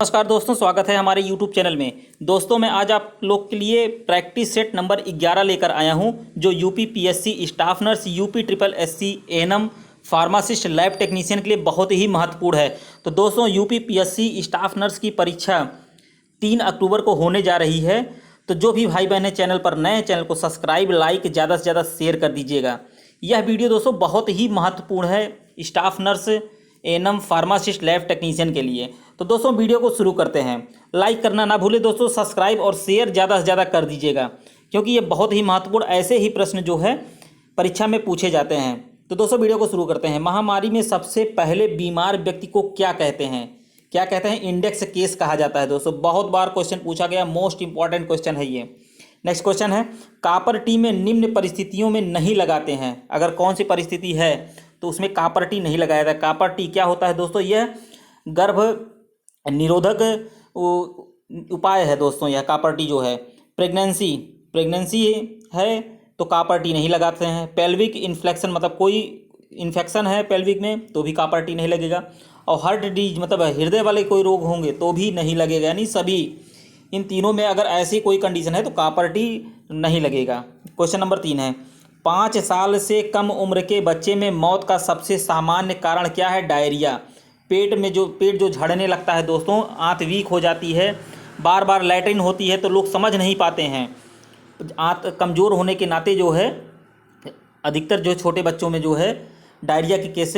नमस्कार दोस्तों, स्वागत है हमारे YouTube चैनल में। दोस्तों, मैं आज आप लोग के लिए प्रैक्टिस सेट नंबर 11 लेकर आया हूं, जो UP PSC staff nurse, UP triple SC ANM pharmacist lab technician के लिए बहुत ही महत्वपूर्ण है। तो दोस्तों, यूपी पीएससी स्टाफ नर्स की परीक्षा 3 अक्टूबर को होने जा रही है। तो जो भी भाई बहन चैनल पर नए, चैनल को सब्सक्राइब, लाइक, ज़्यादा से ज़्यादा शेयर कर दीजिएगा। यह वीडियो दोस्तों बहुत ही महत्वपूर्ण है staff nurse, ANM pharmacist lab technician के लिए। तो दोस्तों, वीडियो को शुरू करते हैं। लाइक करना ना भूलें दोस्तों, सब्सक्राइब और शेयर ज़्यादा से ज़्यादा कर दीजिएगा, क्योंकि ये बहुत ही महत्वपूर्ण ऐसे ही प्रश्न जो है परीक्षा में पूछे जाते हैं। तो दोस्तों, वीडियो को शुरू करते हैं। महामारी में सबसे पहले बीमार व्यक्ति को क्या कहते हैं? क्या कहते हैं? इंडेक्स केस कहा जाता है। दोस्तों, बहुत बार क्वेश्चन पूछा गया, मोस्ट इंपॉर्टेंट क्वेश्चन है ये। नेक्स्ट क्वेश्चन है, कापर टी में निम्न परिस्थितियों में नहीं लगाते हैं। अगर कौन सी परिस्थिति है तो उसमें कापर टी नहीं लगाया जाता। कापर टी क्या होता है दोस्तों? यह गर्भ निरोधक उपाय है दोस्तों। यह कापर टी जो है, प्रेगनेंसी है तो कापर टी नहीं लगाते हैं। पेल्विक इन्फ्लेक्शन मतलब कोई इन्फेक्शन है पेल्विक में तो भी कापर टी नहीं लगेगा। और हार्ट डिजीज मतलब हृदय वाले कोई रोग होंगे तो भी नहीं लगेगा। यानी सभी इन तीनों में अगर ऐसी कोई कंडीशन है तो कापर टी नहीं लगेगा। क्वेश्चन नंबर 3 है, 5 साल से कम उम्र के बच्चे में मौत का सबसे सामान्य कारण क्या है? डायरिया। पेट जो झड़ने लगता है दोस्तों, आंत वीक हो जाती है, बार बार लैट्रिन होती है तो लोग समझ नहीं पाते हैं। आंत कमज़ोर होने के नाते जो है अधिकतर जो छोटे बच्चों में जो है डायरिया के केस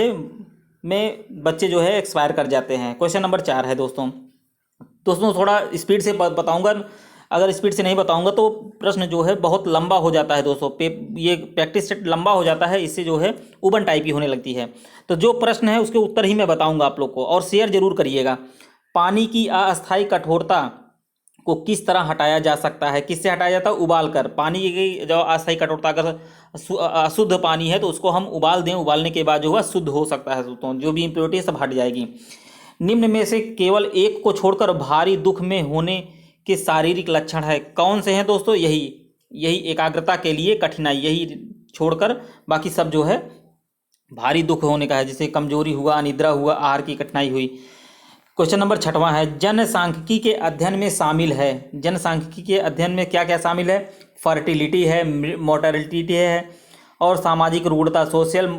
में बच्चे जो है एक्सपायर कर जाते हैं। क्वेश्चन नंबर 4 है दोस्तों थोड़ा स्पीड से बताऊंगा, अगर स्पीड से नहीं बताऊंगा तो प्रश्न जो है बहुत लंबा हो जाता है दोस्तों। ये प्रैक्टिस सेट लंबा हो जाता है, इससे जो है उबन टाइप की होने लगती है। तो जो प्रश्न है उसके उत्तर ही मैं बताऊंगा आप लोग को, और शेयर जरूर करिएगा। पानी की अस्थायी कठोरता को किस तरह हटाया जा सकता है? किससे हटाया जाता है? उबाल कर। पानी की जो अस्थायी कठोरता, अगर अशुद्ध पानी है तो उसको हम उबाल दें, उबालने के बाद जो है शुद्ध हो सकता है दोस्तों, जो भी इम्प्योरिटी सब हट जाएगी। निम्न में से केवल एक को छोड़कर भारी दुख में होने के शारीरिक लक्षण है। कौन से हैं दोस्तों? यही एकाग्रता के लिए कठिनाई, यही छोड़कर बाकी सब जो है भारी दुख होने का है, जैसे कमजोरी हुआ, अनिद्रा हुआ, आहार की कठिनाई हुई। क्वेश्चन नंबर 6वां है, जनसांख्यिकी के अध्ययन में शामिल है। जनसांख्यिकी के अध्ययन में क्या क्या शामिल है? फर्टिलिटी है, मोर्टेलिटी है, और सामाजिक रूढ़ता, सोशल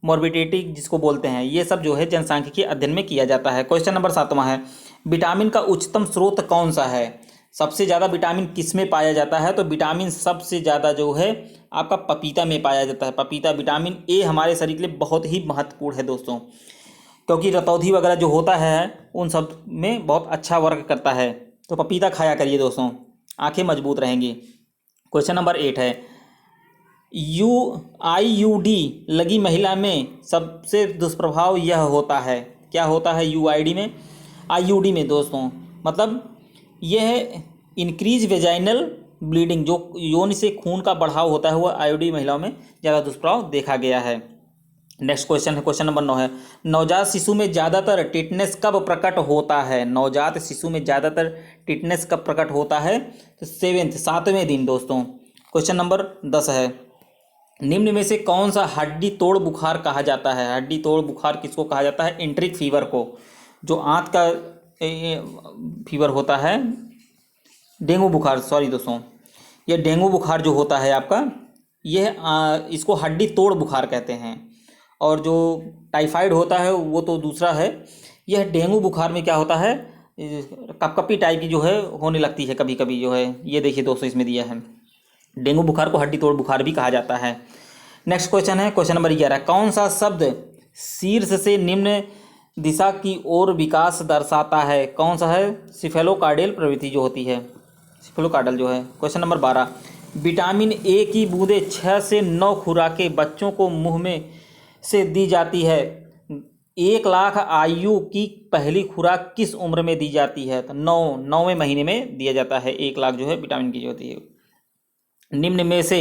मॉर्बिडिटी जिसको बोलते हैं, ये सब जो है जनसांख्यिकी अध्ययन में किया जाता है। क्वेश्चन नंबर 7वां है, विटामिन का उच्चतम स्रोत कौन सा है? सबसे ज़्यादा विटामिन किस में पाया जाता है? तो विटामिन सबसे ज़्यादा जो है आपका पपीता में पाया जाता है। पपीता, विटामिन ए हमारे शरीर के लिए बहुत ही महत्वपूर्ण है दोस्तों, क्योंकि रतौंधी वगैरह जो होता है उन सब में बहुत अच्छा वर्क करता है। तो पपीता खाया करिए दोस्तों, आंखें मजबूत रहेंगी। क्वेश्चन नंबर 8 है, आईयूडी लगी महिला में सबसे दुष्प्रभाव यह होता है। क्या होता है यूआईडी में? आईयूडी में दोस्तों मतलब यह इंक्रीज वेजाइनल ब्लीडिंग, जो योनि से खून का बढ़ाव होता है, वह आईयूडी महिलाओं में ज़्यादा दुष्प्रभाव देखा गया है। नेक्स्ट क्वेश्चन है, क्वेश्चन नंबर 9 है, नवजात शिशु में ज़्यादातर टिटनेस कब प्रकट होता है? नवजात शिशु में ज़्यादातर टिटनेस कब प्रकट होता है? तो 7वें दिन दोस्तों। क्वेश्चन नंबर 10 है, निम्न में से कौन सा हड्डी तोड़ बुखार कहा जाता है? हड्डी तोड़ बुखार किसको कहा जाता है? एंट्रिक फीवर को, जो आंत का फीवर होता है, डेंगू बुखार, सॉरी दोस्तों, यह डेंगू बुखार जो होता है आपका, यह इसको हड्डी तोड़ बुखार कहते हैं। और जो टाइफाइड होता है वो तो दूसरा है। यह डेंगू बुखार में क्या होता है, कपकपी टाइप की जो है होने लगती है कभी कभी जो है। ये देखिए दोस्तों, इसमें दिया है, डेंगू बुखार को हड्डी तोड़ बुखार भी कहा जाता है। नेक्स्ट क्वेश्चन है, क्वेश्चन नंबर 11, कौन सा शब्द शीर्ष से निम्न दिशा की ओर विकास दर्शाता है? कौन सा है? सिफेलोकार्डियल प्रवृत्ति जो होती है, सिफेलोकार्डल जो है। क्वेश्चन नंबर 12, विटामिन ए की बूंदें 6 से 9 खुराकें बच्चों को मुंह में से दी जाती है। 1 लाख आयु की पहली खुराक किस उम्र में दी जाती है? तो 9वें महीने में दिया जाता है 1 लाख जो है विटामिन की जो होती है। निम्न में से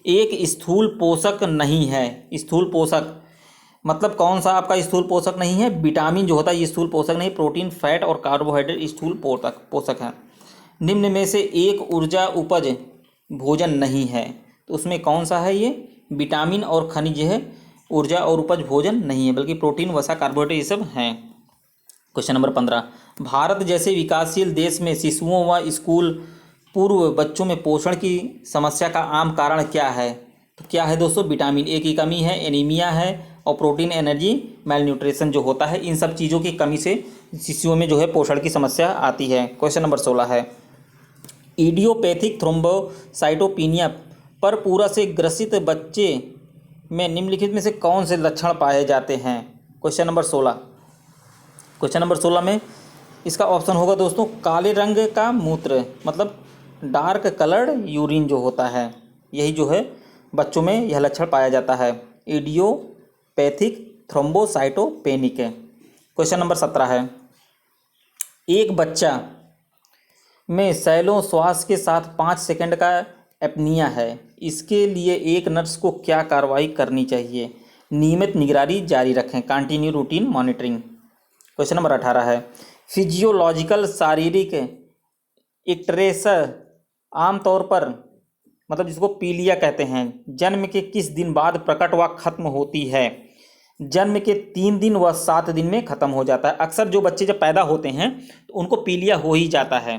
एक स्थूल पोषक नहीं है। स्थूल पोषक मतलब कौन सा आपका स्थूल पोषक नहीं है? विटामिन जो होता है ये स्थूल पोषक नहीं, प्रोटीन, फैट और कार्बोहाइड्रेट स्थूल पोषक है। निम्न में से एक ऊर्जा उपज भोजन नहीं है, तो उसमें कौन सा है? ये विटामिन और खनिज है, ऊर्जा और उपज भोजन नहीं है, बल्कि प्रोटीन, वसा, कार्बोहाइड्रेट ये सब हैं। क्वेश्चन नंबर 15, भारत जैसे विकासशील देश में शिशुओं व स्कूल पूर्व बच्चों में पोषण की समस्या का आम कारण क्या है? तो क्या है दोस्तों? विटामिन ए की कमी है, एनीमिया है और प्रोटीन एनर्जी मेलन्यूट्रिशन जो होता है, इन सब चीज़ों की कमी से शिशुओं में जो है पोषण की समस्या आती है। क्वेश्चन नंबर 16 है, इडियोपैथिक थ्रोम्बोसाइटोपिनिया पर पूरा से ग्रसित बच्चे में निम्नलिखित में से कौन से लक्षण पाए जाते हैं? क्वेश्चन नंबर 16 में इसका ऑप्शन होगा दोस्तों काले रंग का मूत्र, मतलब डार्क कलर्ड यूरिन जो होता है, यही जो है बच्चों में यह लक्षण पाया जाता है, इडियोपैथिक थ्रोम्बोसाइटोपेनिक। क्वेश्चन नंबर 17 है, एक बच्चा में शैलों श्वास के साथ 5 सेकंड का एपनिया है, इसके लिए एक नर्स को क्या कार्रवाई करनी चाहिए? नियमित निगरानी जारी रखें, continue routine monitoring. Question number 18 है, फिजियोलॉजिकल शारीरिक इक्ट्रेसर आमतौर पर, मतलब जिसको पीलिया कहते हैं, जन्म के किस दिन बाद प्रकट व खत्म होती है? जन्म के 3 दिन व 7 दिन में खत्म हो जाता है। अक्सर जो बच्चे जब पैदा होते हैं तो उनको पीलिया हो ही जाता है।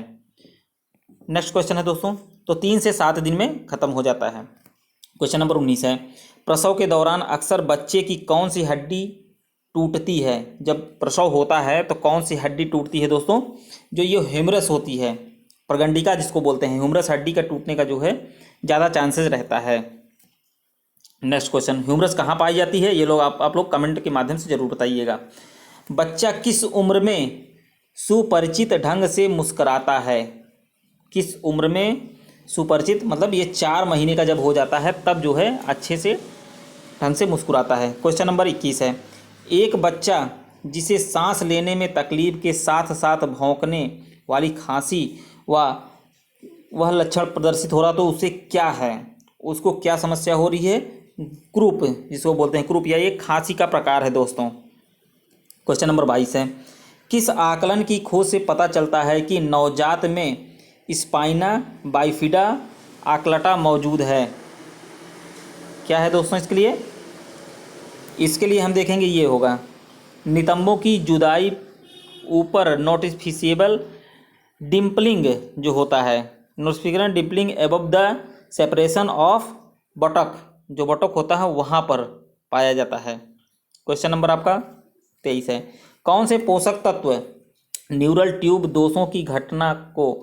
नेक्स्ट क्वेश्चन है दोस्तों, तो 3 से 7 दिन में खत्म हो जाता है। क्वेश्चन नंबर 19 है, प्रसव के दौरान अक्सर बच्चे की कौन सी हड्डी टूटती है? जब प्रसव होता है तो कौन सी हड्डी टूटती है दोस्तों? जो ये ह्यूमरस होती है, प्रगंडिका जिसको बोलते हैं, ह्यूमरस हड्डी का टूटने का जो है ज़्यादा चांसेस रहता है। नेक्स्ट क्वेश्चन, ह्यूमरस कहाँ पाई जाती है? ये लोग आप लोग कमेंट के माध्यम से जरूर बताइएगा। बच्चा किस उम्र में सुपरिचित ढंग से मुस्कुराता है? किस उम्र में सुपरिचित, मतलब ये 4 महीने का जब हो जाता है तब जो है अच्छे से ढंग से मुस्कुराता है। क्वेश्चन नंबर 21 है, एक बच्चा जिसे सांस लेने में तकलीफ के साथ साथ भौंकने वाली खांसी वह लक्षण प्रदर्शित हो रहा, तो उसे क्या है? उसको क्या समस्या हो रही है? क्रूप जिसको बोलते हैं, क्रूप या ये खांसी का प्रकार है दोस्तों। क्वेश्चन नंबर 22 है, किस आकलन की खोज से पता चलता है कि नवजात में स्पाइना बाइफिडा आकलटा मौजूद है? क्या है दोस्तों इसके लिए हम देखेंगे, ये होगा नितंबों की जुदाई, ऊपर नोटिफिशिएबल डिम्पलिंग जो होता है, notification dimpling above the separation of buttock, जो बटक होता है वहाँ पर पाया जाता है। क्वेश्चन नंबर आपका 23 है, कौन से पोषक तत्व न्यूरल ट्यूब दोषों की घटना को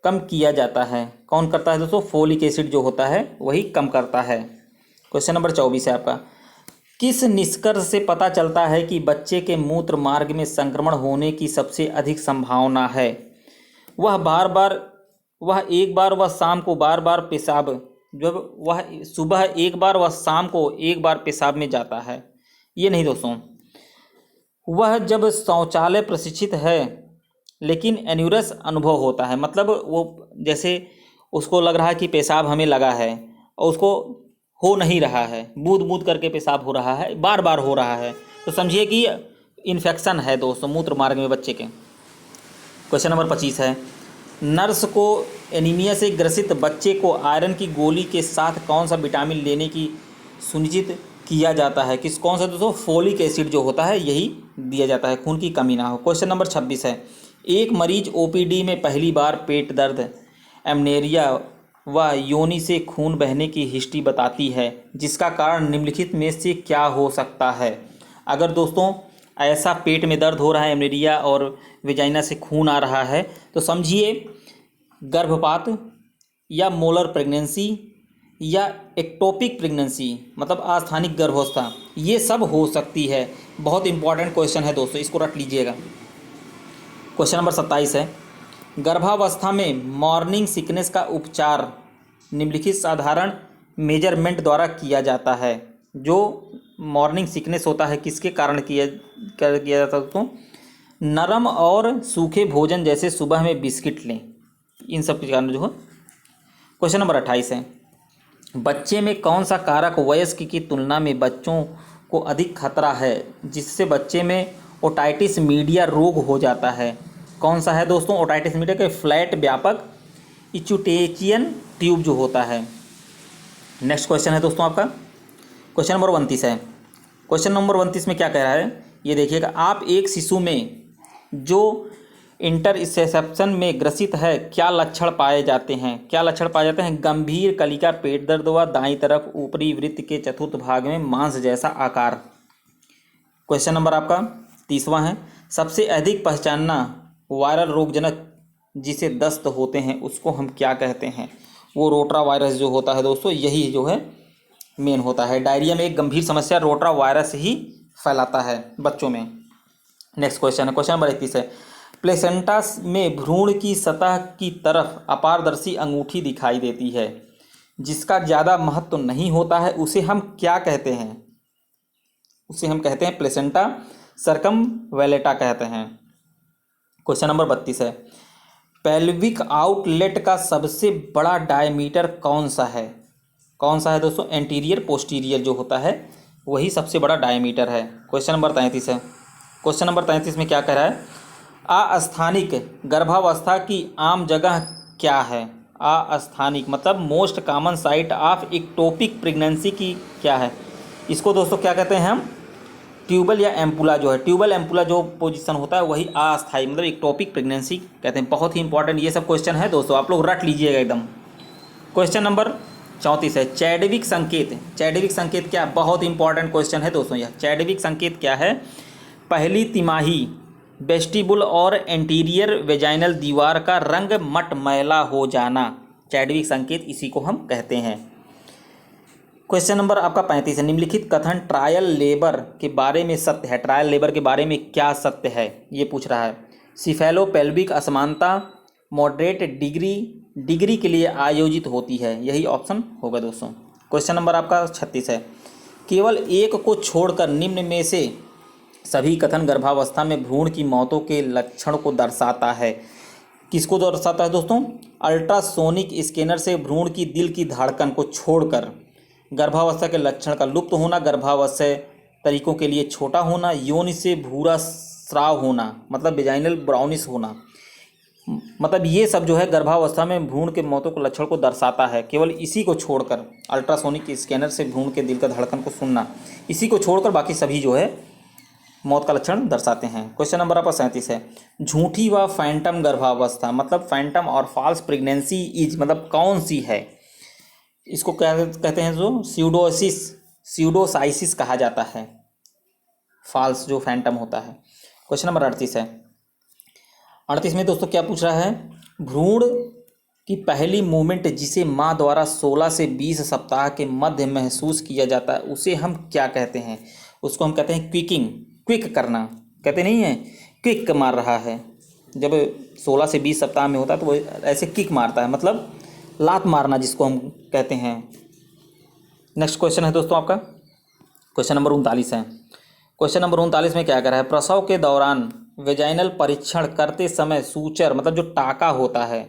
कम किया जाता है? कौन करता है दोस्तों? फोलिक एसिड जो होता है वही कम करता है। क्वेश्चन नंबर 24 है आपका, किस निष्कर्ष से पता चलता है कि बच्चे के मूत्र मार्ग में संक्रमण होने की सबसे अधिक संभावना है? वह एक बार व शाम को बार बार पेशाब, जब वह सुबह एक बार व शाम को एक बार पेशाब में जाता है, ये नहीं दोस्तों, वह जब शौचालय प्रशिक्षित है लेकिन एन्यूरस अनुभव होता है, मतलब वो जैसे उसको लग रहा है कि पेशाब हमें लगा है और उसको हो नहीं रहा है, बूंद बूंद करके पेशाब हो रहा है, बार बार हो रहा है, तो समझिए कि इन्फेक्शन है दोस्तों मूत्र मार्ग में बच्चे के। क्वेश्चन नंबर 25 है, नर्स को एनीमिया से ग्रसित बच्चे को आयरन की गोली के साथ कौन सा विटामिन लेने की सुनिश्चित किया जाता है? कौन सा दोस्तों? फोलिक एसिड जो होता है यही दिया जाता है, खून की कमी ना हो। क्वेश्चन नंबर 26 है, एक मरीज ओपीडी में पहली बार पेट दर्द, एमनेरिया व योनि से खून बहने की हिस्ट्री बताती है, जिसका कारण निम्नलिखित में से क्या हो सकता है? अगर दोस्तों ऐसा पेट में दर्द हो रहा है, एमनेरिया और वेजाइना से खून आ रहा है, तो समझिए गर्भपात या मोलर प्रेगनेंसी या एक्टोपिक प्रेगनेंसी, मतलब अस्थानिक गर्भावस्था, ये सब हो सकती है। बहुत इंपॉर्टेंट क्वेश्चन है दोस्तों, इसको रट लीजिएगा। क्वेश्चन नंबर 27 है, गर्भावस्था में मॉर्निंग सिकनेस का उपचार निम्नलिखित साधारण मेजरमेंट द्वारा किया जाता है। जो मॉर्निंग सिकनेस होता है किसके कारण किया जाता है दोस्तों? नरम और सूखे भोजन जैसे सुबह में बिस्किट लें, इन सब के कारण जो है। क्वेश्चन नंबर 28 है, बच्चे में कौन सा कारक वयस्क की तुलना में बच्चों को अधिक खतरा है जिससे बच्चे में ओटाइटिस मीडिया रोग हो जाता है? कौन सा है दोस्तों? ओटाइटिस मीडिया के फ्लैट व्यापक इचुटेचियन ट्यूब जो होता है। नेक्स्ट क्वेश्चन है दोस्तों आपका क्वेश्चन नंबर 29 है। क्वेश्चन नंबर 29 में क्या कह रहा है ये देखिएगा, आप एक शिशु में जो इंटरसेप्शन में ग्रसित है क्या लक्षण पाए जाते हैं? क्या लक्षण पाए जाते हैं? गंभीर कलिका, पेट दर्द व दाईं तरफ ऊपरी वृत्त के चतुर्थ भाग में मांस जैसा आकार। क्वेश्चन नंबर आपका 30वां है, सबसे अधिक पहचानना वायरल रोगजनक जिसे दस्त होते हैं उसको हम क्या कहते हैं? वो रोटा वायरस जो होता है दोस्तों, यही जो है मेन होता है। डायरिया में एक गंभीर समस्या रोटा वायरस ही फैलाता है बच्चों में। नेक्स्ट क्वेश्चन है, क्वेश्चन नंबर 31 है, प्लेसेंटा में भ्रूण की सतह की तरफ अपारदर्शी अंगूठी दिखाई देती है जिसका ज़्यादा महत्व नहीं होता है, उसे हम क्या कहते हैं? उसे हम कहते हैं प्लेसेंटा सर्कमवेलेटा कहते हैं। क्वेश्चन नंबर 32 है, पेल्विक आउटलेट का सबसे बड़ा डायमीटर कौन सा है? कौन सा है दोस्तों? एंटीरियर पोस्टीरियर जो होता है वही सबसे बड़ा डायमीटर है। क्वेश्चन नंबर 33 है, क्वेश्चन नंबर 33 में क्या कह रहा है? अस्थानिक गर्भावस्था की आम जगह क्या है? अस्थानिक मतलब most common site of ectopic pregnancy की क्या है? इसको दोस्तों क्या कहते हैं हम? ट्यूबल या एम्पुला जो है, ट्यूबल एम्पुला जो पोजीशन होता है वही अस्थायी मतलब इक्टोपिक प्रेगनेंसी कहते हैं। बहुत ही इंपॉर्टेंट ये सब क्वेश्चन है दोस्तों, आप लोग रट लीजिएगा एकदम। क्वेश्चन नंबर 34 है, चैडविक संकेत। चैडविक संकेत क्या? बहुत इंपॉर्टेंट क्वेश्चन है दोस्तों यह। चैडविक संकेत क्या है? पहली तिमाही वेस्टिबुल और एंटीरियर वेजाइनल दीवार का रंग मटमैला हो जाना, चैडविक संकेत इसी को हम कहते हैं। क्वेश्चन नंबर आपका 35 है, निम्नलिखित कथन ट्रायल लेबर के बारे में सत्य है। ट्रायल लेबर के बारे में क्या सत्य है ये पूछ रहा है। सिफेलोपेल्विक असमानता मॉडरेट डिग्री के लिए आयोजित होती है, यही ऑप्शन होगा दोस्तों। क्वेश्चन नंबर आपका 36 है, केवल एक को छोड़कर निम्न में से सभी कथन गर्भावस्था में भ्रूण की मौतों के लक्षण को दर्शाता है। किसको दर्शाता है दोस्तों? अल्ट्रासोनिक स्कैनर से भ्रूण की दिल की धड़कन को छोड़कर गर्भावस्था के लक्षण का लुप्त होना, गर्भावस्था तरीकों के लिए छोटा होना, योनि से भूरा स्राव होना मतलब वेजाइनल ब्राउनिश होना, मतलब ये सब जो है गर्भावस्था में भ्रूण के मौतों के लक्षण को दर्शाता है। केवल इसी को छोड़कर अल्ट्रासोनिक स्कैनर से भ्रूण के दिल का धड़कन को सुनना, इसी को छोड़कर बाकी सभी जो है मौत का लक्षण दर्शाते हैं। क्वेश्चन नंबर आपका 37 है, झूठी व फैंटम गर्भावस्था मतलब फैंटम और फॉल्स प्रेगनेंसी इज मतलब कौन सी है? इसको क्या कहते हैं? जो स्यूडोसाइसिस कहा जाता है, फॉल्स जो फैंटम होता है। क्वेश्चन नंबर 38 है, 38 में दोस्तों क्या पूछ रहा है? भ्रूण की पहली मूवमेंट जिसे माँ द्वारा 16 से 20 सप्ताह के मध्य महसूस किया जाता है उसे हम क्या कहते हैं? उसको हम कहते हैं क्विकिंग, क्विक करना कहते नहीं है, क्विक मार रहा है। जब 16 से 20 सप्ताह में होता है तो वो ऐसे किक मारता है, मतलब लात मारना जिसको हम कहते हैं। नेक्स्ट क्वेश्चन है दोस्तों आपका क्वेश्चन नंबर 39 है। क्वेश्चन नंबर 39 में क्या कर रहा है? प्रसव के दौरान वेजाइनल परीक्षण करते समय सूचर मतलब जो टाका होता है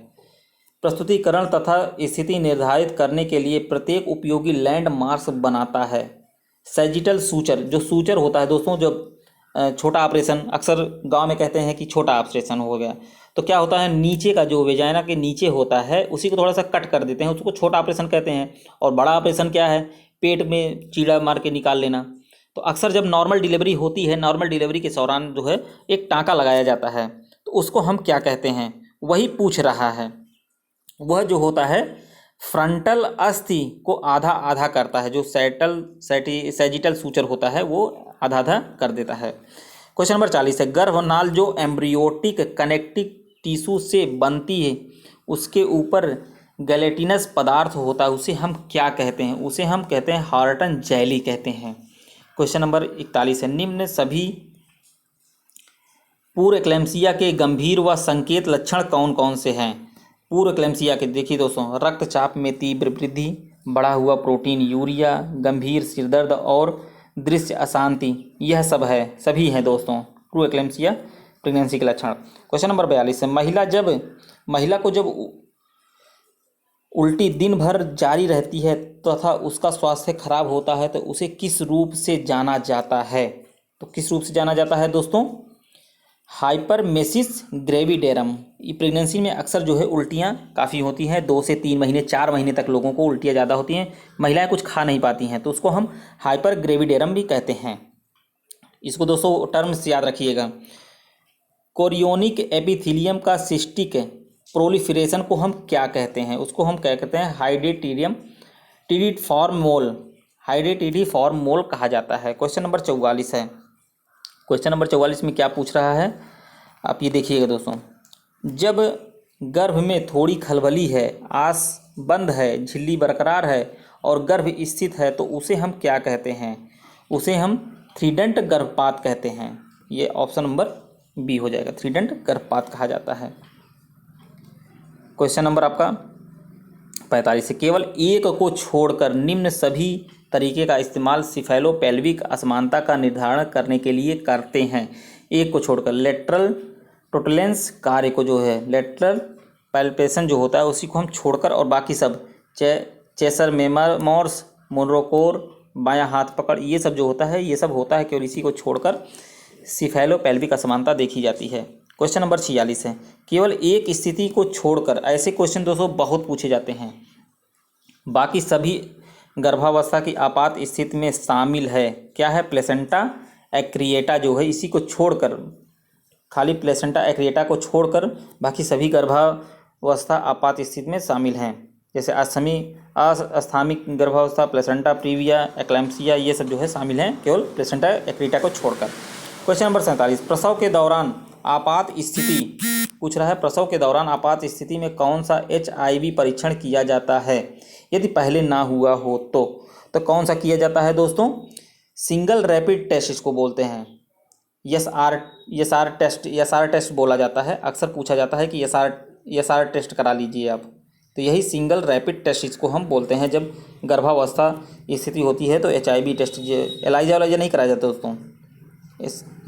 प्रस्तुतिकरण तथा स्थिति निर्धारित करने के लिए प्रत्येक उपयोगी लैंडमार्क्स बनाता है। सैजिटल सूचर जो सूचर होता है दोस्तों, जब छोटा ऑपरेशन, अक्सर गांव में कहते हैं कि छोटा ऑपरेशन हो गया तो क्या होता है, नीचे का जो वेजाइना के नीचे होता है उसी को थोड़ा सा कट कर देते हैं, उसको छोटा ऑपरेशन कहते हैं। और बड़ा ऑपरेशन क्या है? पेट में चीड़ा मार के निकाल लेना। तो अक्सर जब नॉर्मल डिलीवरी होती है, नॉर्मल डिलीवरी के दौरान जो है एक टाँका लगाया जाता है, तो उसको हम क्या कहते हैं? वही पूछ रहा है। वह जो होता है फ्रंटल अस्थि को आधा आधा करता है, जो सैजिटल सूचर होता है वो आधा आधा कर देता है। क्वेश्चन नंबर 40 है, गर्भनाल जो एम्ब्रियोटिक कनेक्टिव टिश्यू से बनती है उसके ऊपर गैलेटिनस पदार्थ होता है उसे हम क्या कहते हैं? उसे हम कहते हैं हार्टन जेली कहते हैं। क्वेश्चन नंबर 41 है, निम्न सभी पूर्व एक्लेम्सिया के गंभीर व संकेत लक्षण कौन कौन से हैं? पूर्व एक्लेम्सिया के देखिए दोस्तों, रक्तचाप में तीव्र वृद्धि, बढ़ा हुआ प्रोटीन यूरिया, गंभीर सिरदर्द और दृश्य अशांति, यह सब है, सभी हैं दोस्तों पूर्व एक्लेम्सिया प्रेगनेंसी के लक्षण। क्वेश्चन नंबर 42 है, महिला को जब उल्टी दिन भर जारी रहती है तथा उसका स्वास्थ्य खराब होता है तो उसे किस रूप से जाना जाता है? तो किस रूप से जाना जाता है दोस्तों? Hyperemesis gravidarum. ये प्रेगनेंसी में अक्सर जो है उल्टियाँ काफ़ी होती हैं, 2 से 3 महीने 4 महीने तक लोगों को उल्टियाँ ज़्यादा होती हैं, महिलाएं कुछ खा नहीं पाती हैं, तो उसको हम हाइपर ग्रेविडेरम भी कहते हैं। इसको दोस्तों टर्म्स याद रखिएगा। कोरियोनिक एपिथीलियम का सिस्टिक प्रोलिफरेशन को हम क्या कहते हैं? उसको हम क्या कहते हैं? हाइडेटिडिफॉर्म मोल कहा जाता है। क्वेश्चन नंबर 44 है। क्वेश्चन नंबर 44 में क्या पूछ रहा है, आप ये देखिएगा दोस्तों। जब गर्भ में थोड़ी खलबली है, आस बंद है, झिल्ली बरकरार है और गर्भ स्थित है तो उसे हम क्या कहते हैं? उसे हम थ्रीडेंट गर्भपात कहते हैं। ये ऑप्शन नंबर बी हो जाएगा, थ्रीडेंट गर्भपात कहा जाता है। क्वेश्चन नंबर आपका 45 है। केवल एक को छोड़कर निम्न सभी तरीके का इस्तेमाल सिफेलोपेल्विक असमानता का निर्धारण करने के लिए करते हैं। एक को छोड़कर लेटरल टोटलेंस कार्य को जो है, लेटरल पैल्पेशन जो होता है उसी को हम छोड़कर, और बाकी सब चेसर मेमोर्स, मोनरोकोर, बायां हाथ पकड़, ये सब जो होता है ये सब होता है केवल इसी को छोड़कर सिफेलोपेल्विक असमानता देखी जाती है। क्वेश्चन नंबर 46 है। केवल एक स्थिति को छोड़कर, ऐसे क्वेश्चन दोस्तों बहुत पूछे जाते हैं, बाकी सभी गर्भावस्था की आपात स्थिति में शामिल है। क्या है? प्लेसेंटा एक्रिएटा जो है, इसी को छोड़कर, खाली प्लेसेंटा एक्रिएटा को छोड़कर बाकी सभी गर्भावस्था आपात स्थिति में शामिल हैं। जैसे अस्थामिक गर्भावस्था, प्लेसेंटा प्रीविया, एक्लैम्सिया, ये सब जो है शामिल हैं केवल प्लेसेंटा एक्रिएटा को छोड़कर। Question number 47। प्रसव के दौरान आपात स्थिति पूछ रहा है। प्रसव के दौरान आपात स्थिति में कौन सा HIV परीक्षण किया जाता है? यदि पहले ना हुआ हो तो कौन सा किया जाता है दोस्तों? सिंगल रैपिड टेस्ट इसको बोलते हैं। एसआर टेस्ट बोला जाता है। अक्सर पूछा जाता है कि एसआर टेस्ट करा लीजिए आप, तो यही सिंगल रैपिड टेस्ट इसको हम बोलते हैं। जब गर्भावस्था स्थिति होती है तो HIV टेस्ट, एलाइजा नहीं कराया जाता दोस्तों,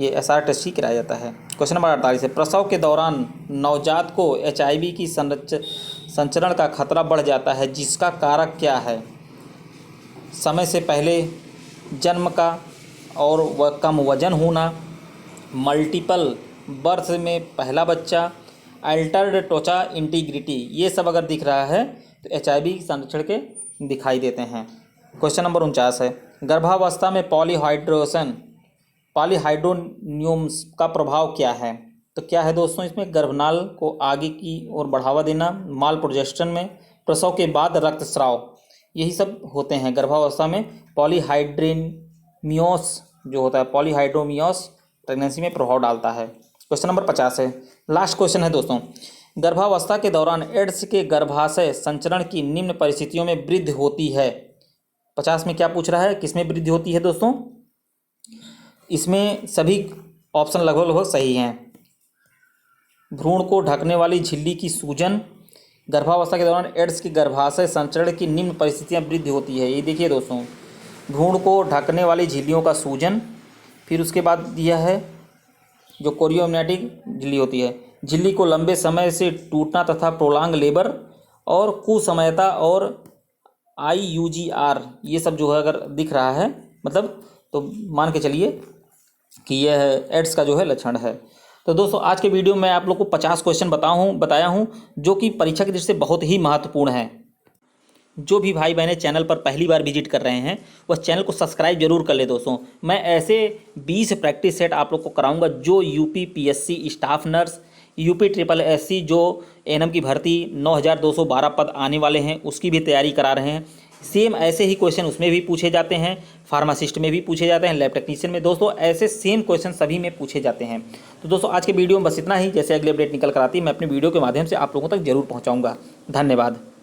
ये एसआर टेस्ट ही कराया जाता है। क्वेश्चन नंबर 48 है। प्रसव के दौरान नवजात को HIV की संचरण का खतरा बढ़ जाता है, जिसका कारक क्या है? समय से पहले जन्म का और वह कम वजन होना, मल्टीपल बर्थ में पहला बच्चा, अल्टर्ड त्वचा इंटीग्रिटी, ये सब अगर दिख रहा है तो HIV संरक्षण के दिखाई देते हैं। क्वेश्चन नंबर 49 है। गर्भावस्था में पॉलीहाइड्रोनियम्स का प्रभाव क्या है? तो क्या है दोस्तों इसमें? गर्भनाल को आगे की ओर बढ़ावा देना, माल प्रोजेस्टेरोन में, प्रसव के बाद रक्तस्राव, यही सब होते हैं गर्भावस्था में। पॉलीहाइड्रोनियम्स जो होता है, पॉलीहाइड्रोनियम्स प्रेगनेंसी में प्रभाव डालता है। क्वेश्चन नंबर 50 है। लास्ट क्वेश्चन है दोस्तों। गर्भावस्था के दौरान एड्स के गर्भाशय संचरण की निम्न परिस्थितियों में वृद्धि होती है। 50 में क्या पूछ रहा है? किसमें वृद्धि होती है दोस्तों? इसमें सभी ऑप्शन लगभग सही हैं। भ्रूण को ढकने वाली झिल्ली की सूजन, गर्भावस्था के दौरान एड्स के गर्भाशय संचरण की निम्न परिस्थितियां वृद्धि होती है। ये देखिए दोस्तों, भ्रूण को ढकने वाली झिल्लियों का सूजन, फिर उसके बाद दिया है जो कोरियोमैटिक झिल्ली होती है, झिल्ली को लंबे समय से टूटना तथा प्रोलांग लेबर, और कुसमयता और IUGR, ये सब जो है अगर दिख रहा है मतलब तो मान के चलिए कि यह एड्स का जो है लक्षण है। तो दोस्तों आज के वीडियो में आप लोग को 50 क्वेश्चन बताया हूँ जो कि परीक्षा की दृष्टि से बहुत ही महत्वपूर्ण है। जो भी भाई बहनें चैनल पर पहली बार विजिट कर रहे हैं वह चैनल को सब्सक्राइब जरूर कर ले दोस्तों। मैं ऐसे 20 प्रैक्टिस सेट आप लोग को कराऊंगा जो UPPSC स्टाफ नर्स, UPSSC जो एएनएम की भर्ती 9212 पद आने वाले हैं उसकी भी तैयारी करा रहे हैं। सेम ऐसे ही क्वेश्चन उसमें भी पूछे जाते हैं, फार्मासिस्ट में भी पूछे जाते हैं, लैब टेक्नीशियन में दोस्तों ऐसे सेम क्वेश्चन सभी में पूछे जाते हैं। तो दोस्तों आज के वीडियो में बस इतना ही। जैसे अगले अपडेट निकल कर आती है मैं अपने वीडियो के माध्यम से आप लोगों तक जरूर पहुँचाऊँगा। धन्यवाद।